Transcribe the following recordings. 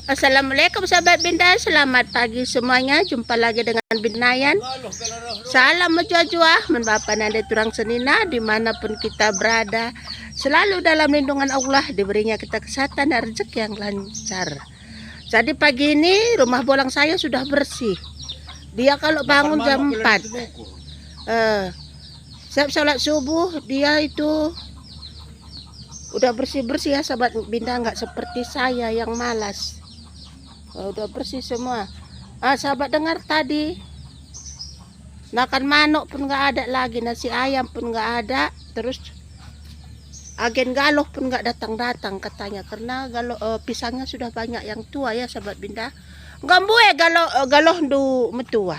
Assalamualaikum sahabat Binda, selamat pagi semuanya. Jumpa lagi dengan Binayan. Salam menjua-jua, menbapa nanda turang senina dimanapun kita berada. Selalu dalam lindungan Allah, diberinya kita kesehatan dan rezeki yang lancar. Jadi pagi ini rumah bolang saya sudah bersih. Dia kalau bangun jam 4 siap sholat subuh, dia itu udah bersih-bersih ya sahabat Binda, nggak seperti saya yang malas. Udah bersih semua. Sahabat dengar tadi, makan manuk pun nggak ada lagi, nasi ayam pun nggak ada, terus agen galoh pun nggak datang-datang katanya karena pisangnya sudah banyak yang tua ya sahabat Binda. Gambue galoh du metua.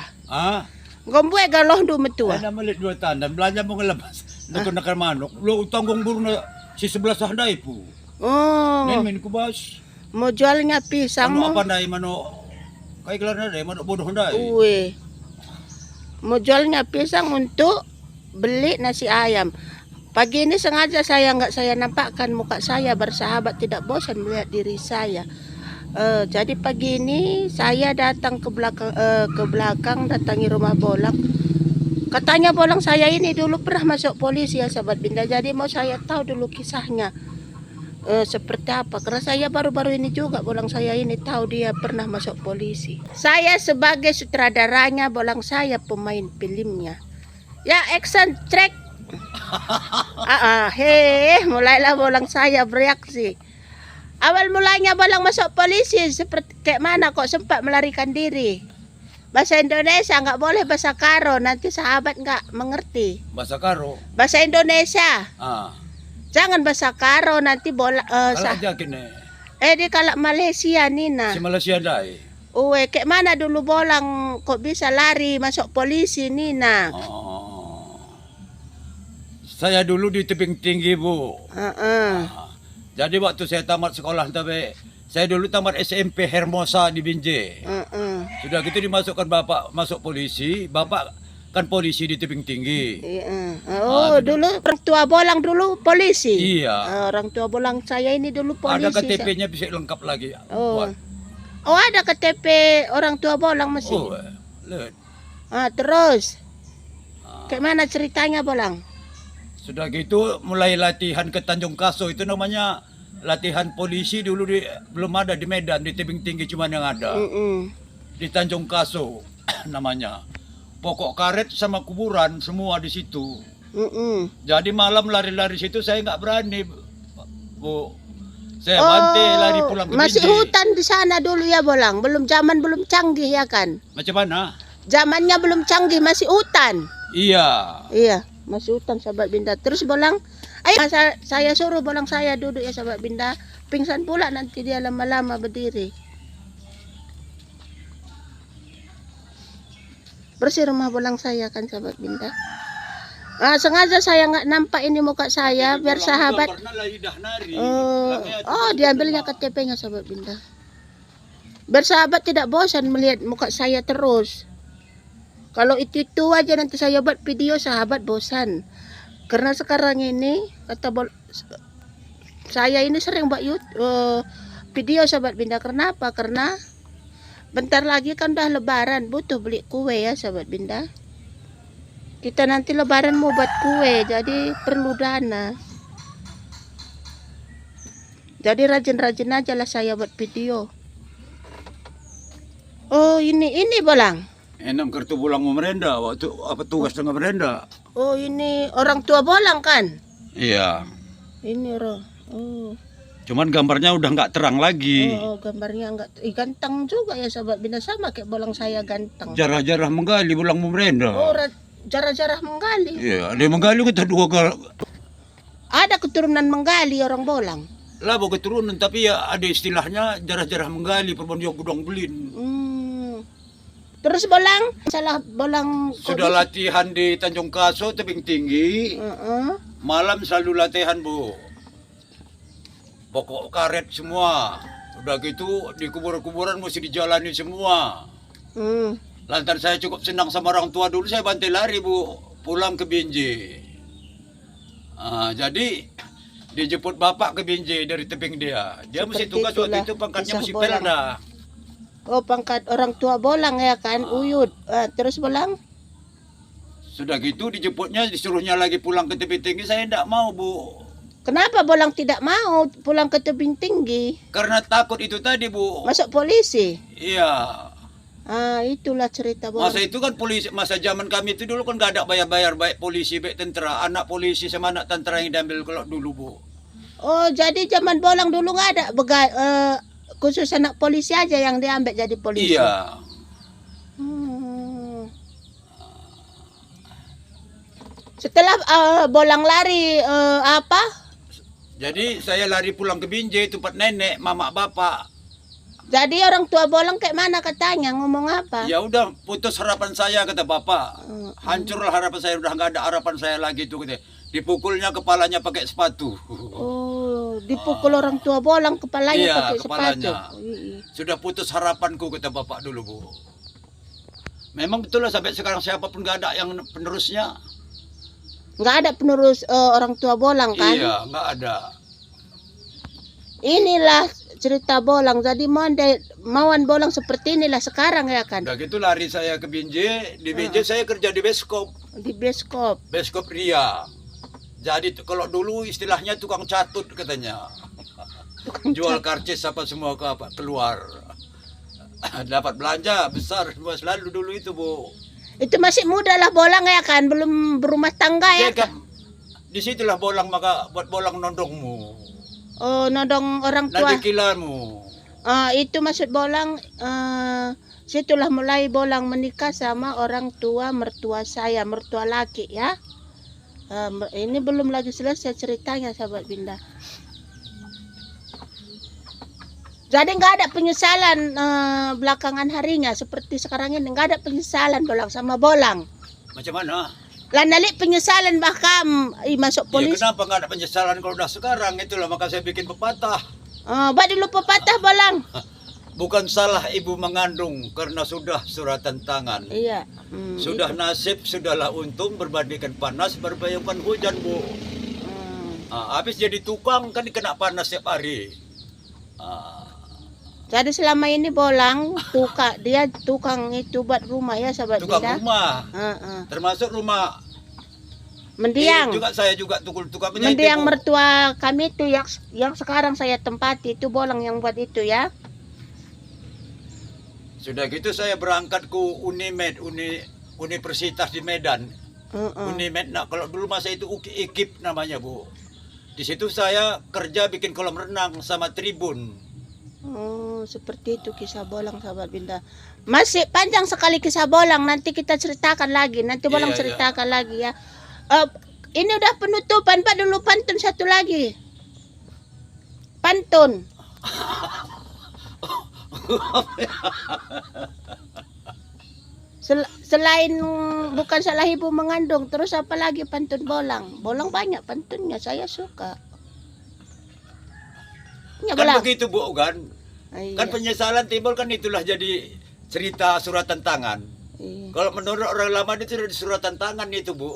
Gambue galoh du metua. Ada melit 2 tandan belanja mau ngelabas. Nakan manuk. Lo tanggung burung si sebelah sahdai pu. Nen ku bas. Mau jualnya pisang mau apa ndai mano kai gelar ndai mano bodoh ndai. Mau jualnya pisang untuk beli nasi ayam. Pagi ini sengaja saya nampakkan muka saya, bersahabat tidak bosan melihat diri saya. Jadi pagi ini saya datang ke belakang datangi rumah bolang. Katanya bolang saya ini dulu pernah masuk polisi ya sahabat Binda. Jadi mau saya tahu dulu kisahnya seperti apa, karena saya baru-baru ini juga bolang saya ini tahu dia pernah masuk polisi. Saya sebagai sutradaranya, bolang saya pemain filmnya ya, action track. Mulailah bolang saya bereaksi. Awal mulanya bolang masuk polisi seperti kayak mana kok sempat melarikan diri. Bahasa Indonesia nggak boleh, bahasa Karo, nanti sahabat nggak mengerti. Bahasa Karo, bahasa Indonesia. Jangan bahasa Karo, nanti di kalau Malaysia Nina. Si Malaysia dai. Kayak mana dulu bolang kok bisa lari masuk polisi Nina? Saya dulu di tebing tinggi Bu. Jadi waktu saya tamat sekolah saya dulu tamat SMP Hermosa di Binjai. Sudah gitu dimasukkan bapak masuk polisi, bapak kan polisi di tebing tinggi. Dulu orang tua bolang dulu polisi. Iya. Orang tua bolang saya ini dulu polisi. Ada KTP-nya bisa lengkap lagi. Ada KTP orang tua bolang masih. Terus kayak mana ceritanya bolang? Sudah gitu mulai latihan ke Tanjung Kaso, itu namanya latihan polisi dulu belum ada di Medan, di tebing tinggi cuma yang ada. Di Tanjung Kaso namanya. Pokok karet sama kuburan semua di situ. Jadi malam lari-lari situ saya nggak berani, Bu. Saya bantai lari pulang ke masih Binjai. Hutan di sana dulu ya bolang, belum canggih ya kan? Macam mana? Zamannya belum canggih, masih hutan. Iya, masih hutan sahabat Binda. Terus bolang, saya suruh bolang saya duduk ya sahabat Binda. Pingsan pula nanti dia lama-lama berdiri. Bersih rumah bolang saya kan sahabat Binda. Sengaja saya nggak nampak ini muka saya biar sahabat. Diambilnya KTP-nya sahabat Binda. Biar sahabat tidak bosan melihat muka saya terus. Kalau itu aja nanti saya buat video sahabat bosan. Karena sekarang ini saya ini sering buat video sahabat Binda. Kenapa? Karena bentar lagi kan udah lebaran, butuh beli kue ya sahabat Binda. Kita nanti lebaran mau buat kue, jadi perlu dana. Jadi rajin-rajin aja lah saya buat video. Ini bolang. Enam kartu bolang memerenda, waktu apa tugas dengan merenda. Ini orang tua bolang kan? Iya. Ini Cuman gambarnya udah nggak terang lagi. Gambarnya nggak ganteng juga ya sahabat Binda, sama kayak bolang saya ganteng. Jarah-jarah menggali bolang memerenda. Jarah-jarah menggali. Iya, dia menggali kita 2 kali. Ada keturunan menggali orang bolang. Lah bukan keturunan, tapi ya ada istilahnya jarah-jarah menggali perempuan gudang belin. Terus bolang, sudah latihan di Tanjung Kaso tebing tinggi. Malam selalu latihan Bu. Pokok karet semua. Udah gitu di kuburan-kuburan mesti dijalani semua. Lantaran saya cukup senang sama orang tua dulu, saya bantai lari Bu pulang ke Binjai. Jadi dijemput bapak ke Binjai dari tebing dia. Dia mesti Seperti tugas waktu itulah itu pangkatnya kisah mesti Bolang. Pelda. Oh, pangkat orang tua Bolang ya kan, Uyud. Terus Bolang? Sudah gitu dijemputnya, disuruhnya lagi pulang ke tebing tinggi. Saya tidak mau, Bu. Kenapa Bolang tidak mau pulang ke tebing tinggi? Karena takut itu tadi, Bu. Masuk polisi? Iya. Itulah cerita Bolang. Masa itu kan polisi, masa zaman kami itu dulu kan nggak ada bayar-bayar, baik polisi, baik tentara. Anak polisi sama anak tentara yang diambil kalau dulu, Bu. Oh, jadi zaman Bolang dulu nggak ada khusus anak polisi aja yang diambil jadi polisi? Iya. Setelah Bolang lari apa? Jadi saya lari pulang ke Binjai, tempat nenek, mama, bapak. Jadi orang tua Bolang kayak mana katanya, ngomong apa? Ya udah, putus harapan saya, kata bapak. Hancurlah harapan saya, udah nggak ada harapan saya lagi itu. Gitu. Dipukulnya kepalanya pakai sepatu. Oh, dipukul orang tua Bolang kepalanya Iya, pakai kepalanya. sepatu. Sudah putus harapanku, kata bapak dulu, Bu. Memang betul lah, sampai sekarang siapapun nggak ada yang penerusnya. Nggak ada penerus orang tua Bolang kan? Iya, nggak ada. Inilah cerita Bolang. Jadi mauan Bolang seperti inilah sekarang ya kan? Udah gitu lari saya ke Binjai. Di Binjai saya kerja di beskop. Di bioskop. Beskop Ria. Jadi kalau dulu istilahnya tukang catut katanya. Jual karcis apa semua keluar. Dapat belanja besar selalu dulu itu, Bu. Itu masih muda lah Bolang ya kan? Belum berumah tangga ya Ya kan? kan, disitulah bolang, maka buat bolang nondongmu. Oh, nodong orang tua. Nanti kilamu. Itu maksud Bolang, situlah mulai Bolang menikah sama orang tua mertua saya, mertua laki ya. Ini belum lagi selesai ceritanya sahabat Binda. Jadi nggak ada penyesalan belakangan harinya seperti sekarang ini, nggak ada penyesalan Bolang sama Bolang. Macam mana? Lah nalik penyesalan bahkan masuk Ya polisi. kenapa nggak ada penyesalan kalau udah sekarang? Itulah maka saya bikin pepatah. Buat dulu pepatah Bolang. Bukan salah ibu mengandung karena sudah suratan tangan. Iya. Sudah nasib, sudahlah untung berbandingkan panas berbayangkan hujan, Bu. Habis jadi tukang kan kena panas setiap hari. Jadi selama ini Bolang dia tukang itu buat rumah ya sahabat Tukang Binda. rumah. Termasuk rumah Mendiang. juga saya juga tukang Mendiang Bu. mertua kami itu yang sekarang saya tempati itu Bolang yang buat itu ya. Sudah gitu saya berangkat ke Unimed, Universitas di Medan. Unimed, nah kalau dulu masa itu IKIP namanya, Bu. Di situ saya kerja bikin kolam renang sama tribun. Oh, seperti itu kisah Bolang sahabat Binda. Masih panjang sekali kisah Bolang, nanti kita ceritakan lagi. Nanti Bolang Iya, ceritakan lagi ya. Ini udah penutupan, Pak, dulu pantun satu lagi. Pantun. Selain bukan salah ibu mengandung, terus apa lagi pantun Bolang? Bolang banyak pantunnya, saya suka. Ya, Kan Bolang. begitu, Bu, kan? Iya. Kan penyesalan timbul kan itulah jadi cerita suratan tangan. Iya. Kalau menurut orang lama itu sudah di suratan tangan itu, Bu.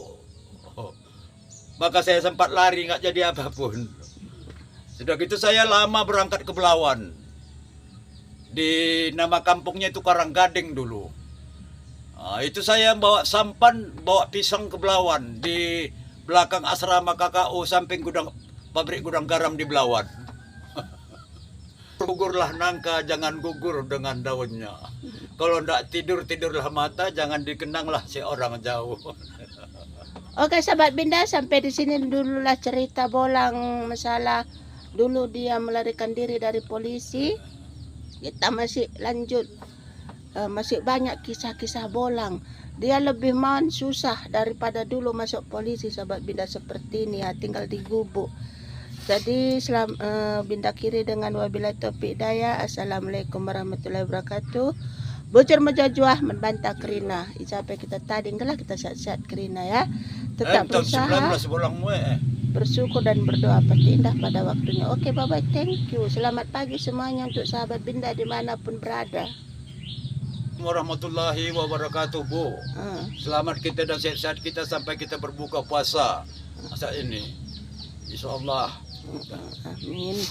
Maka saya sempat lari nggak jadi apapun. Sudah gitu saya lama berangkat ke Belawan. Di nama kampungnya itu Karanggading dulu. Itu saya bawa sampan, bawa pisang ke Belawan di belakang asrama KKU samping pabrik gudang garam di Belawan. Gugurlah nangka, jangan gugur dengan daunnya. Kalau ndak tidur, tidurlah mata, jangan dikenanglah si orang jauh. Oke sahabat Binda, sampai di sini dululah cerita Bolang masalah dulu dia melarikan diri dari polisi. Kita masih lanjut, masih banyak kisah-kisah Bolang. Dia lebih mau susah daripada dulu masuk polisi sahabat Binda seperti ini ya, tinggal di gubuk. Jadi Binda kiri dengan wabillahi taufiq hidayah. Assalamualaikum warahmatullahi wabarakatuh. Bocor menjajuah membantah kerina. Sampai kita tadi enggak kita sehat-sehat kerina ya. Tetap berusaha, Tahun 19 Bolang bersyukur dan berdoa pasti indah pada waktunya. Oke, bye bye, thank you. Selamat pagi semuanya untuk sahabat Binda dimanapun berada. Warahmatullahi wabarakatuh, Bu. Selamat kita dan sehat-sehat kita sampai kita berbuka puasa saat ini. Insyaallah Amin.